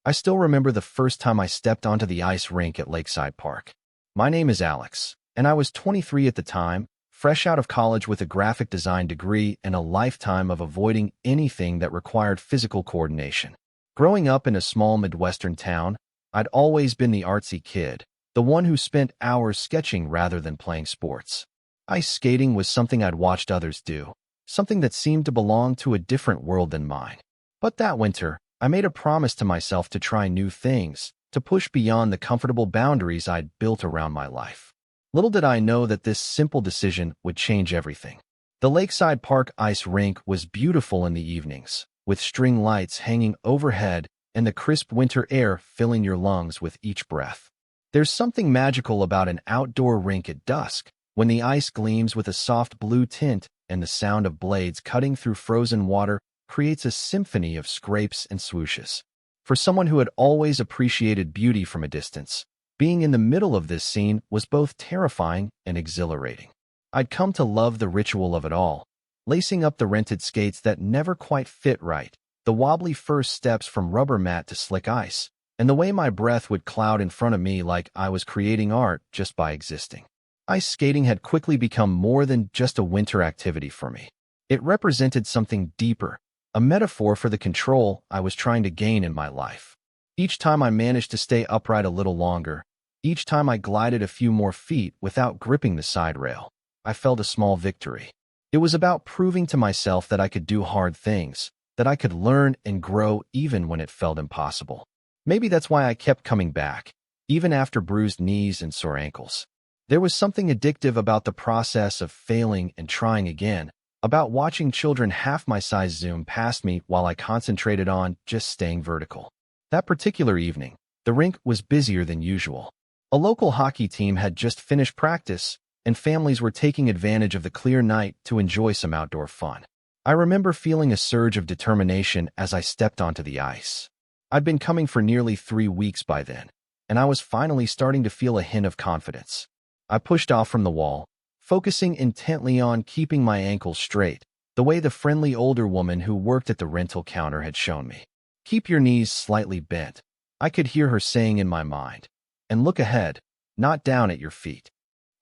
I still remember the first time I stepped onto the ice rink at Lakeside Park. My name is Alex, and I was 23 at the time, fresh out of college with a graphic design degree and a lifetime of avoiding anything that required physical coordination. Growing up in a small Midwestern town, I'd always been the artsy kid, the one who spent hours sketching rather than playing sports. Ice skating was something I'd watched others do, something that seemed to belong to a different world than mine. But that winter, I made a promise to myself to try new things, to push beyond the comfortable boundaries I'd built around my life. Little did I know that this simple decision would change everything. The Lakeside Park ice rink was beautiful in the evenings, with string lights hanging overhead and the crisp winter air filling your lungs with each breath. There's something magical about an outdoor rink at dusk, when the ice gleams with a soft blue tint and the sound of blades cutting through frozen water creates a symphony of scrapes and swooshes. For someone who had always appreciated beauty from a distance, being in the middle of this scene was both terrifying and exhilarating. I'd come to love the ritual of it all, lacing up the rented skates that never quite fit right, the wobbly first steps from rubber mat to slick ice, and the way my breath would cloud in front of me like I was creating art just by existing. Ice skating had quickly become more than just a winter activity for me. It represented something deeper, a metaphor for the control I was trying to gain in my life. Each time I managed to stay upright a little longer, each time I glided a few more feet without gripping the side rail, I felt a small victory. It was about proving to myself that I could do hard things, that I could learn and grow even when it felt impossible. Maybe that's why I kept coming back, even after bruised knees and sore ankles. There was something addictive about the process of failing and trying again, about watching children half my size zoom past me while I concentrated on just staying vertical. That particular evening, the rink was busier than usual. A local hockey team had just finished practice, and families were taking advantage of the clear night to enjoy some outdoor fun. I remember feeling a surge of determination as I stepped onto the ice. I'd been coming for nearly 3 weeks by then, and I was finally starting to feel a hint of confidence. I pushed off from the wall, focusing intently on keeping my ankles straight, the way the friendly older woman who worked at the rental counter had shown me. Keep your knees slightly bent, I could hear her saying in my mind, and look ahead, not down at your feet.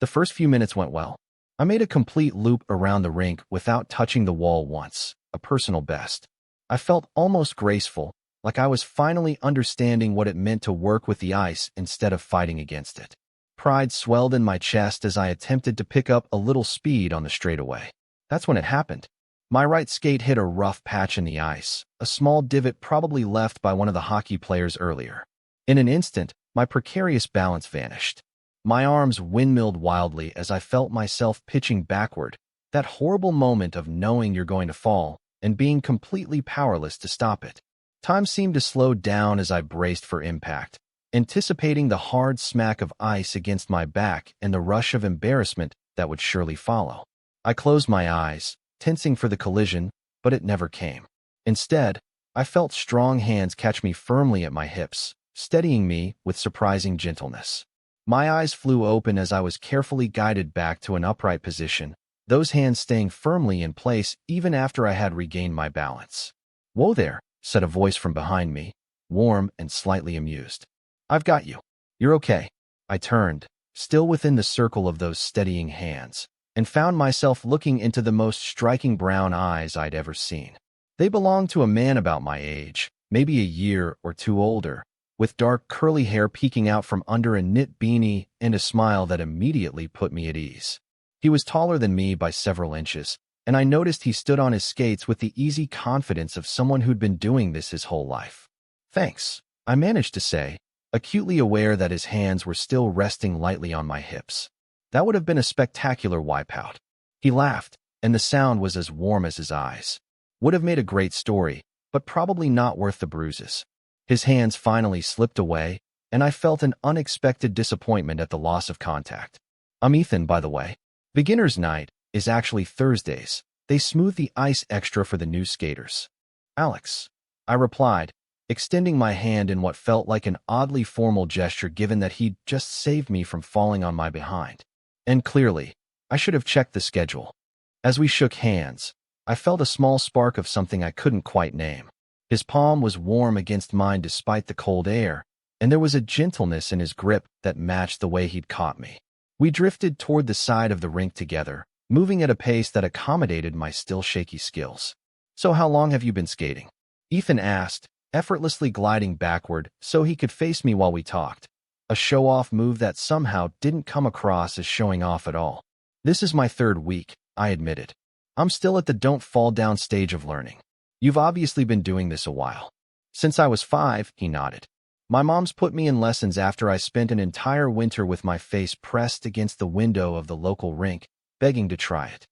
The first few minutes went well. I made a complete loop around the rink without touching the wall once, a personal best. I felt almost graceful, like I was finally understanding what it meant to work with the ice instead of fighting against it. Pride swelled in my chest as I attempted to pick up a little speed on the straightaway. That's when it happened. My right skate hit a rough patch in the ice, a small divot probably left by one of the hockey players earlier. In an instant, my precarious balance vanished. My arms windmilled wildly as I felt myself pitching backward, that horrible moment of knowing you're going to fall and being completely powerless to stop it. Time seemed to slow down as I braced for impact, anticipating the hard smack of ice against my back and the rush of embarrassment that would surely follow. I closed my eyes, tensing for the collision, but it never came. Instead, I felt strong hands catch me firmly at my hips, steadying me with surprising gentleness. My eyes flew open as I was carefully guided back to an upright position, those hands staying firmly in place even after I had regained my balance. "Whoa there," said a voice from behind me, warm and slightly amused. "I've got you. You're okay." I turned, still within the circle of those steadying hands, and found myself looking into the most striking brown eyes I'd ever seen. They belonged to a man about my age, maybe a year or two older, with dark curly hair peeking out from under a knit beanie and a smile that immediately put me at ease. He was taller than me by several inches, and I noticed he stood on his skates with the easy confidence of someone who'd been doing this his whole life. "Thanks," I managed to say, acutely aware that his hands were still resting lightly on my hips. That would have been a spectacular wipeout. He laughed, and the sound was as warm as his eyes. Would have made a great story, but probably not worth the bruises. His hands finally slipped away, and I felt an unexpected disappointment at the loss of contact. "I'm Ethan, by the way. Beginner's night is actually Thursdays. They smooth the ice extra for the new skaters." "Alex," I replied, extending my hand in what felt like an oddly formal gesture given that he'd just saved me from falling on my behind. And clearly, I should have checked the schedule. As we shook hands, I felt a small spark of something I couldn't quite name. His palm was warm against mine despite the cold air, and there was a gentleness in his grip that matched the way he'd caught me. We drifted toward the side of the rink together, moving at a pace that accommodated my still shaky skills. "So how long have you been skating?" Ethan asked, effortlessly gliding backward so he could face me while we talked, a show-off move that somehow didn't come across as showing off at all. "This is my 3rd week," I admitted. "I'm still at the don't fall down stage of learning." "You've obviously been doing this a while." "Since I was 5, he nodded. "My mom's put me in lessons after I spent an entire winter with my face pressed against the window of the local rink, begging to try it."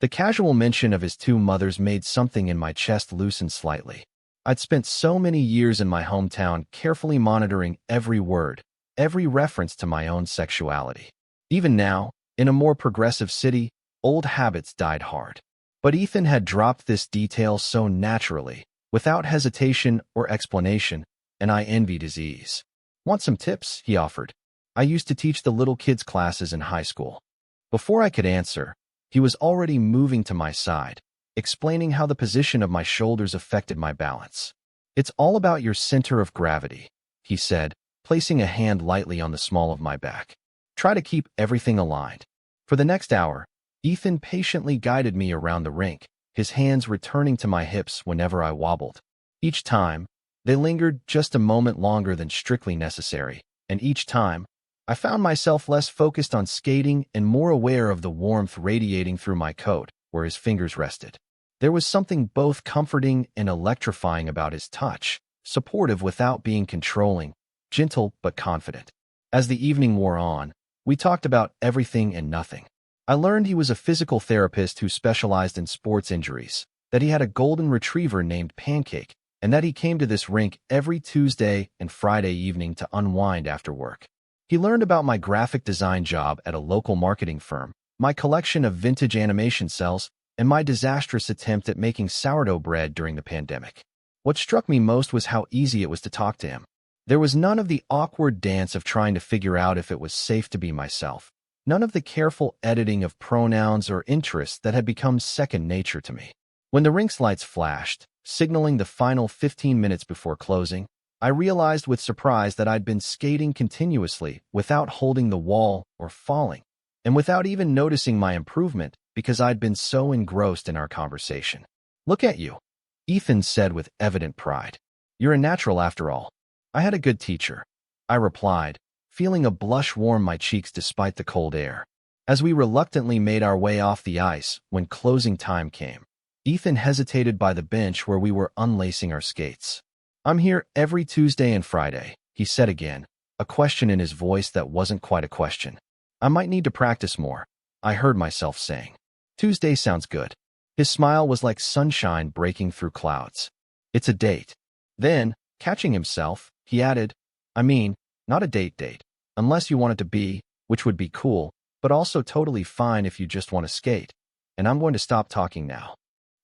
The casual mention of his 2 mothers made something in my chest loosen slightly. I'd spent so many years in my hometown carefully monitoring every word, every reference to my own sexuality. Even now, in a more progressive city, old habits died hard. But Ethan had dropped this detail so naturally, without hesitation or explanation, and I envied his ease. "Want some tips?" he offered. "I used to teach the little kids' classes in high school." Before I could answer, he was already moving to my side, explaining how the position of my shoulders affected my balance. "It's all about your center of gravity," he said, placing a hand lightly on the small of my back. "Try to keep everything aligned." For the next hour, Ethan patiently guided me around the rink, his hands returning to my hips whenever I wobbled. Each time, they lingered just a moment longer than strictly necessary, and each time, I found myself less focused on skating and more aware of the warmth radiating through my coat, where his fingers rested. There was something both comforting and electrifying about his touch, supportive without being controlling, gentle but confident. As the evening wore on, we talked about everything and nothing. I learned he was a physical therapist who specialized in sports injuries, that he had a golden retriever named Pancake, and that he came to this rink every Tuesday and Friday evening to unwind after work. He learned about my graphic design job at a local marketing firm, my collection of vintage animation cells, and my disastrous attempt at making sourdough bread during the pandemic. What struck me most was how easy it was to talk to him. There was none of the awkward dance of trying to figure out if it was safe to be myself, none of the careful editing of pronouns or interests that had become second nature to me. When the rink's lights flashed, signaling the final 15 minutes before closing, I realized with surprise that I'd been skating continuously without holding the wall or falling, and without even noticing my improvement because I'd been so engrossed in our conversation. "Look at you," Ethan said with evident pride. "You're a natural after all." "I had a good teacher," I replied, feeling a blush warm my cheeks despite the cold air. As we reluctantly made our way off the ice when closing time came, Ethan hesitated by the bench where we were unlacing our skates. "I'm here every Tuesday and Friday," he said again, a question in his voice that wasn't quite a question. "I might need to practice more," I heard myself saying. "Tuesday sounds good." His smile was like sunshine breaking through clouds. "It's a date." Then, catching himself, he added, "I mean, not a date, unless you want it to be, which would be cool, but also totally fine if you just want to skate. And I'm going to stop talking now."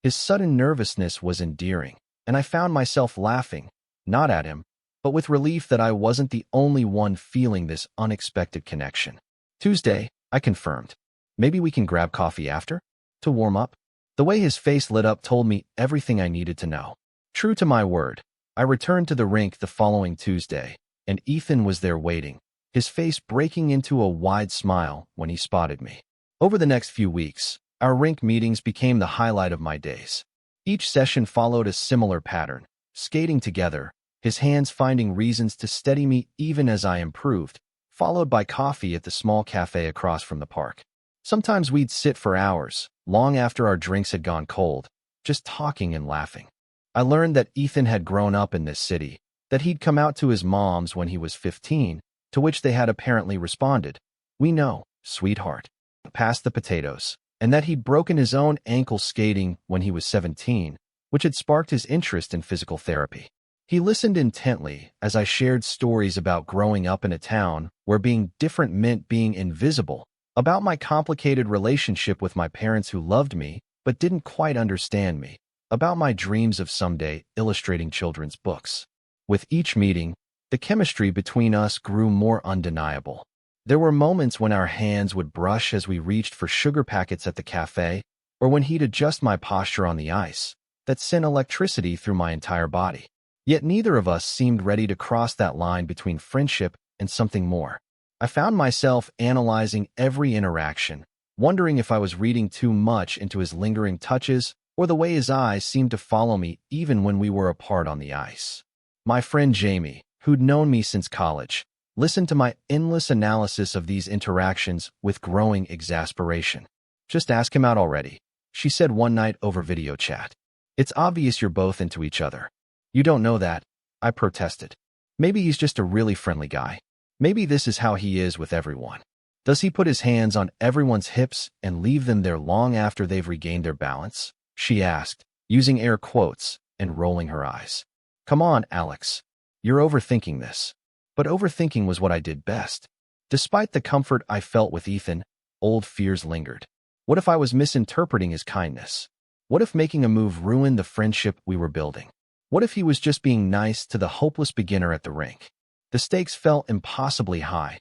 His sudden nervousness was endearing, and I found myself laughing, not at him, but with relief that I wasn't the only one feeling this unexpected connection. "Tuesday," I confirmed. "Maybe we can grab coffee after? To warm up?" The way his face lit up told me everything I needed to know. True to my word, I returned to the rink the following Tuesday, and Ethan was there waiting, his face breaking into a wide smile when he spotted me. Over the next few weeks, our rink meetings became the highlight of my days. Each session followed a similar pattern, skating together, his hands finding reasons to steady me even as I improved, followed by coffee at the small cafe across from the park. Sometimes we'd sit for hours, long after our drinks had gone cold, just talking and laughing. I learned that Ethan had grown up in this city, that he'd come out to his mom's when he was 15, to which they had apparently responded, "We know, sweetheart. Pass the potatoes," and that he'd broken his own ankle skating when he was 17, which had sparked his interest in physical therapy. He listened intently as I shared stories about growing up in a town where being different meant being invisible, about my complicated relationship with my parents who loved me but didn't quite understand me, about my dreams of someday illustrating children's books. With each meeting, the chemistry between us grew more undeniable. There were moments when our hands would brush as we reached for sugar packets at the cafe, or when he'd adjust my posture on the ice, that sent electricity through my entire body. Yet neither of us seemed ready to cross that line between friendship and something more. I found myself analyzing every interaction, wondering if I was reading too much into his lingering touches or the way his eyes seemed to follow me even when we were apart on the ice. My friend Jamie, who'd known me since college, listened to my endless analysis of these interactions with growing exasperation. "Just ask him out already," she said one night over video chat. "It's obvious you're both into each other." "You don't know that," I protested. "Maybe he's just a really friendly guy. Maybe this is how he is with everyone. Does he put his hands on everyone's hips and leave them there long after they've regained their balance?" she asked, using air quotes and rolling her eyes. "Come on, Alex. You're overthinking this." But overthinking was what I did best. Despite the comfort I felt with Ethan, old fears lingered. What if I was misinterpreting his kindness? What if making a move ruined the friendship we were building? What if he was just being nice to the hopeless beginner at the rink? The stakes felt impossibly high.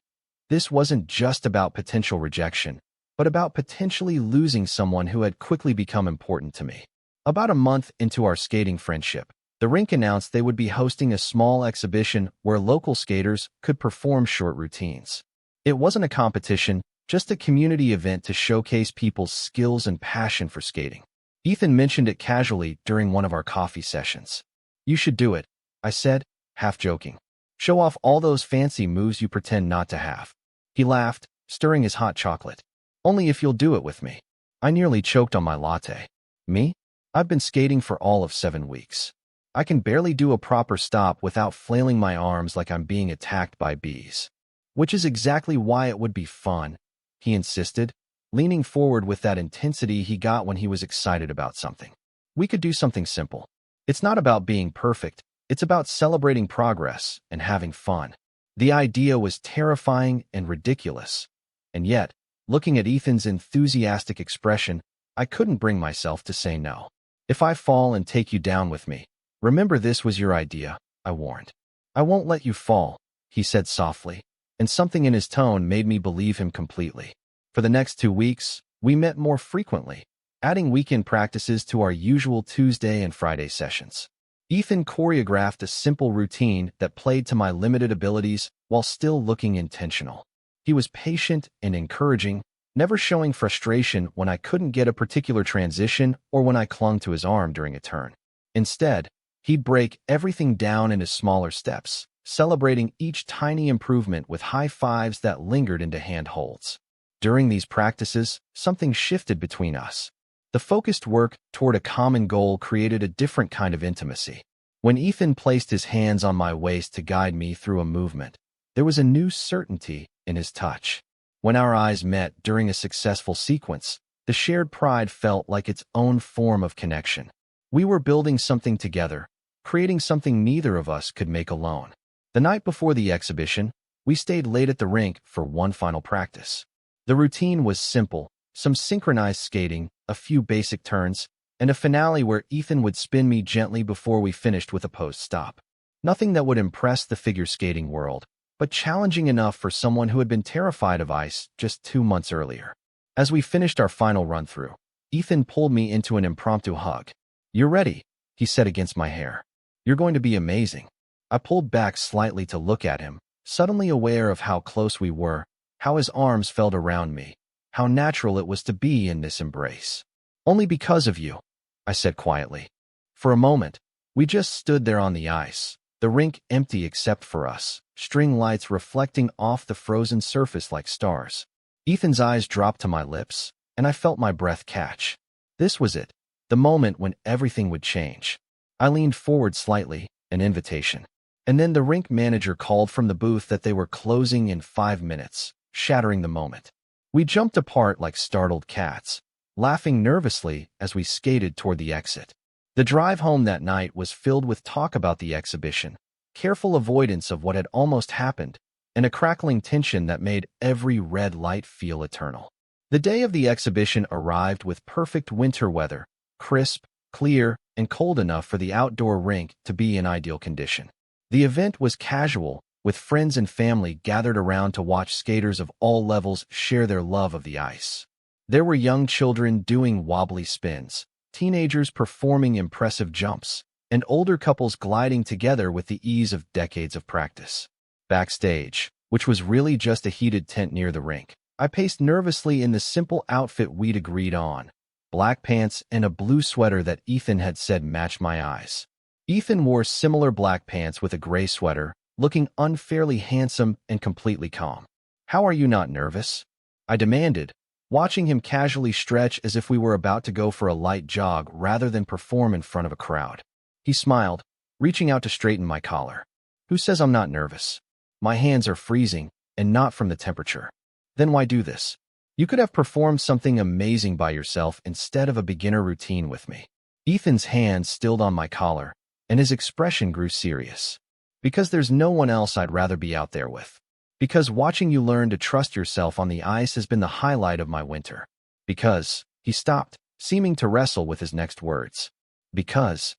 This wasn't just about potential rejection, but about potentially losing someone who had quickly become important to me. About a month into our skating friendship, the rink announced they would be hosting a small exhibition where local skaters could perform short routines. It wasn't a competition, just a community event to showcase people's skills and passion for skating. Ethan mentioned it casually during one of our coffee sessions. "You should do it," I said, half joking. "Show off all those fancy moves you pretend not to have." He laughed, stirring his hot chocolate. "Only if you'll do it with me." I nearly choked on my latte. "Me? I've been skating for all of 7 weeks. I can barely do a proper stop without flailing my arms like I'm being attacked by bees." "Which is exactly why it would be fun," he insisted, leaning forward with that intensity he got when he was excited about something. "We could do something simple. It's not about being perfect. It's about celebrating progress and having fun." The idea was terrifying and ridiculous. And yet, looking at Ethan's enthusiastic expression, I couldn't bring myself to say no. "If I fall and take you down with me, remember this was your idea," I warned. "I won't let you fall," he said softly, and something in his tone made me believe him completely. For the next 2 weeks, we met more frequently, adding weekend practices to our usual Tuesday and Friday sessions. Ethan choreographed a simple routine that played to my limited abilities while still looking intentional. He was patient and encouraging, never showing frustration when I couldn't get a particular transition or when I clung to his arm during a turn. Instead, he'd break everything down into smaller steps, celebrating each tiny improvement with high fives that lingered into handholds. During these practices, something shifted between us. The focused work toward a common goal created a different kind of intimacy. When Ethan placed his hands on my waist to guide me through a movement, there was a new certainty in his touch. When our eyes met during a successful sequence, the shared pride felt like its own form of connection. We were building something together, creating something neither of us could make alone. The night before the exhibition, we stayed late at the rink for one final practice. The routine was simple, some synchronized skating, a few basic turns, and a finale where Ethan would spin me gently before we finished with a post-stop. Nothing that would impress the figure skating world, but challenging enough for someone who had been terrified of ice just 2 months earlier. As we finished our final run-through, Ethan pulled me into an impromptu hug. "You're ready," he said against my hair. "You're going to be amazing." I pulled back slightly to look at him, suddenly aware of how close we were, how his arms felt around me, how natural it was to be in this embrace. "Only because of you," I said quietly. For a moment, we just stood there on the ice, the rink empty except for us, string lights reflecting off the frozen surface like stars. Ethan's eyes dropped to my lips, and I felt my breath catch. This was it, the moment when everything would change. I leaned forward slightly, an invitation. And then the rink manager called from the booth that they were closing in 5 minutes, shattering the moment. We jumped apart like startled cats, laughing nervously as we skated toward the exit. The drive home that night was filled with talk about the exhibition, careful avoidance of what had almost happened, and a crackling tension that made every red light feel eternal. The day of the exhibition arrived with perfect winter weather, crisp, clear, and cold enough for the outdoor rink to be in ideal condition. The event was casual, with friends and family gathered around to watch skaters of all levels share their love of the ice. There were young children doing wobbly spins, teenagers performing impressive jumps, and older couples gliding together with the ease of decades of practice. Backstage, which was really just a heated tent near the rink, I paced nervously in the simple outfit we'd agreed on, black pants and a blue sweater that Ethan had said matched my eyes. Ethan wore similar black pants with a gray sweater, looking unfairly handsome and completely calm. "How are you not nervous?" I demanded, watching him casually stretch as if we were about to go for a light jog rather than perform in front of a crowd. He smiled, reaching out to straighten my collar. "Who says I'm not nervous? My hands are freezing, and not from the temperature." "Then why do this? You could have performed something amazing by yourself instead of a beginner routine with me." Ethan's hand stilled on my collar, and his expression grew serious. "Because there's no one else I'd rather be out there with. Because watching you learn to trust yourself on the ice has been the highlight of my winter. Because," he stopped, seeming to wrestle with his next words. "Because,"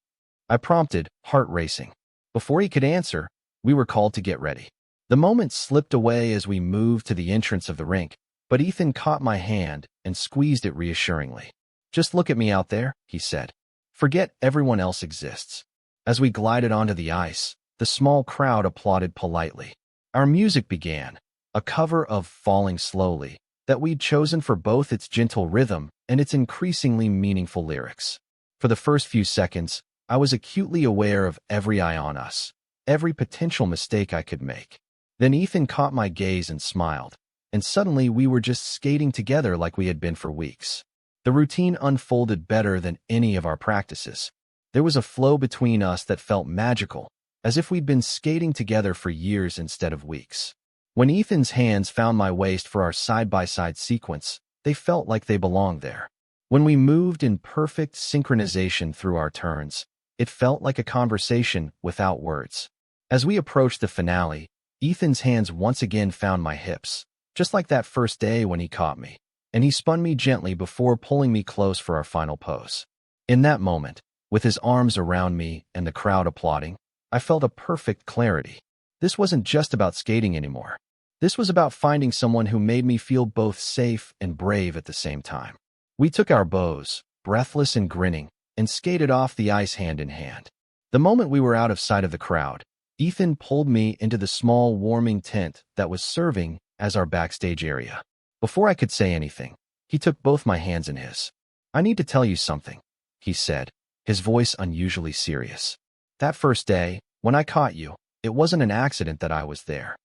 I prompted, heart racing. Before he could answer, we were called to get ready. The moment slipped away as we moved to the entrance of the rink, but Ethan caught my hand and squeezed it reassuringly. "Just look at me out there," he said. "Forget everyone else exists." As we glided onto the ice, the small crowd applauded politely. Our music began, a cover of Falling Slowly that we'd chosen for both its gentle rhythm and its increasingly meaningful lyrics. For the first few seconds, I was acutely aware of every eye on us, every potential mistake I could make. Then Ethan caught my gaze and smiled, and suddenly we were just skating together like we had been for weeks. The routine unfolded better than any of our practices. There was a flow between us that felt magical, as if we'd been skating together for years instead of weeks. When Ethan's hands found my waist for our side-by-side sequence, they felt like they belonged there. When we moved in perfect synchronization through our turns, it felt like a conversation without words. As we approached the finale, Ethan's hands once again found my hips, just like that first day when he caught me, and he spun me gently before pulling me close for our final pose. In that moment, with his arms around me and the crowd applauding, I felt a perfect clarity. This wasn't just about skating anymore. This was about finding someone who made me feel both safe and brave at the same time. We took our bows, breathless and grinning, and skated off the ice hand in hand. The moment we were out of sight of the crowd, Ethan pulled me into the small warming tent that was serving as our backstage area. Before I could say anything, he took both my hands in his. "I need to tell you something," he said, his voice unusually serious. "That first day, when I caught you, it wasn't an accident that I was there."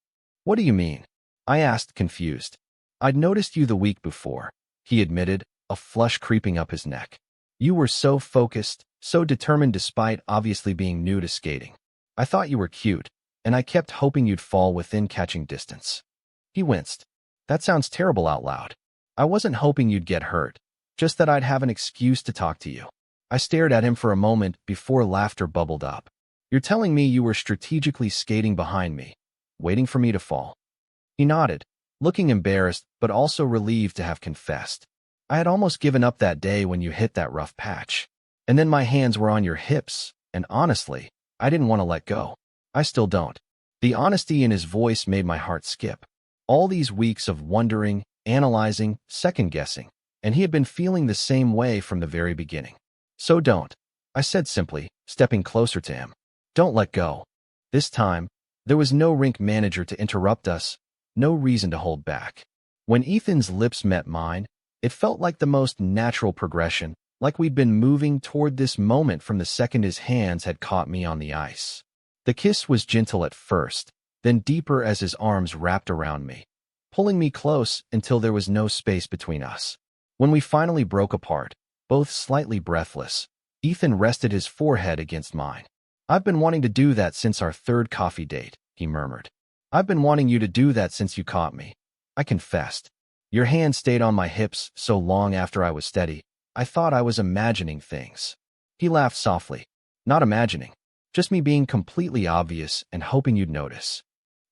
"What do you mean?" I asked, confused. "I'd noticed you the week before," he admitted, a flush creeping up his neck. "You were so focused, so determined despite obviously being new to skating. I thought you were cute, and I kept hoping you'd fall within catching distance." He winced. "That sounds terrible out loud. I wasn't hoping you'd get hurt, just that I'd have an excuse to talk to you." I stared at him for a moment before laughter bubbled up. "You're telling me you were strategically skating behind me, waiting for me to fall?" He nodded, looking embarrassed but also relieved to have confessed. "I had almost given up that day when you hit that rough patch. And then my hands were on your hips, and honestly, I didn't want to let go. I still don't." The honesty in his voice made my heart skip. All these weeks of wondering, analyzing, second-guessing, and he had been feeling the same way from the very beginning. "So don't," I said simply, stepping closer to him. "Don't let go." This time, there was no rink manager to interrupt us, no reason to hold back. When Ethan's lips met mine, it felt like the most natural progression, like we'd been moving toward this moment from the second his hands had caught me on the ice. The kiss was gentle at first, then deeper as his arms wrapped around me, pulling me close until there was no space between us. When we finally broke apart, both slightly breathless, Ethan rested his forehead against mine. "I've been wanting to do that since our third coffee date," he murmured. "I've been wanting you to do that since you caught me," I confessed. "Your hand stayed on my hips so long after I was steady, I thought I was imagining things." He laughed softly. "Not imagining. Just me being completely obvious and hoping you'd notice."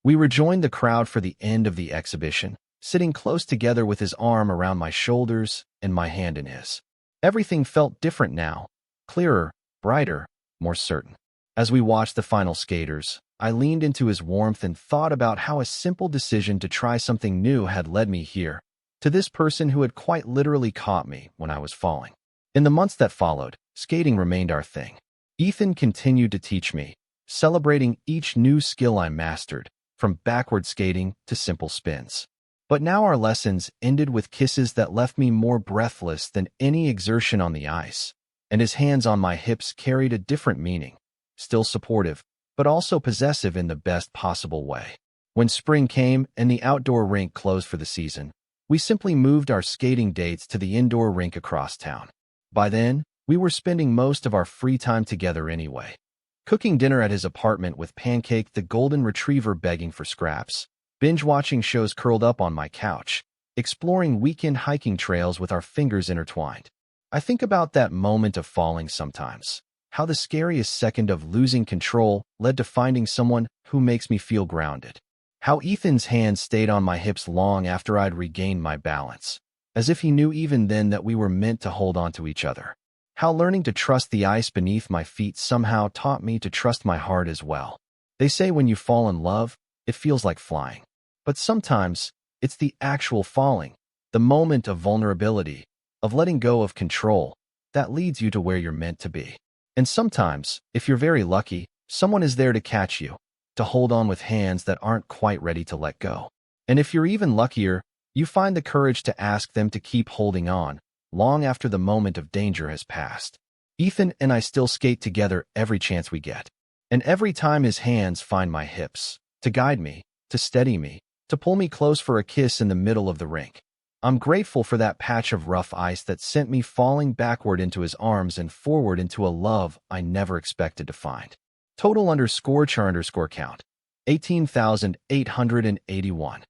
We rejoined the crowd for the end of the exhibition, sitting close together with his arm around my shoulders and my hand in his. Everything felt different now, clearer, brighter, more certain. As we watched the final skaters, I leaned into his warmth and thought about how a simple decision to try something new had led me here, to this person who had quite literally caught me when I was falling. In the months that followed, skating remained our thing. Ethan continued to teach me, celebrating each new skill I mastered, from backward skating to simple spins. But now our lessons ended with kisses that left me more breathless than any exertion on the ice, and his hands on my hips carried a different meaning, still supportive, but also possessive in the best possible way. When spring came and the outdoor rink closed for the season, we simply moved our skating dates to the indoor rink across town. By then, we were spending most of our free time together anyway. Cooking dinner at his apartment with Pancake the golden retriever begging for scraps, binge-watching shows curled up on my couch, exploring weekend hiking trails with our fingers intertwined. I think about that moment of falling sometimes, how the scariest second of losing control led to finding someone who makes me feel grounded. How Ethan's hands stayed on my hips long after I'd regained my balance, as if he knew even then that we were meant to hold on to each other. How learning to trust the ice beneath my feet somehow taught me to trust my heart as well. They say when you fall in love, it feels like flying. But sometimes, it's the actual falling, the moment of vulnerability, of letting go of control, that leads you to where you're meant to be. And sometimes, if you're very lucky, someone is there to catch you, to hold on with hands that aren't quite ready to let go. And if you're even luckier, you find the courage to ask them to keep holding on, long after the moment of danger has passed. Ethan and I still skate together every chance we get. And every time his hands find my hips, to guide me, to steady me, to pull me close for a kiss in the middle of the rink. I'm grateful for that patch of rough ice that sent me falling backward into his arms and forward into a love I never expected to find. Total _char_count. 18,881.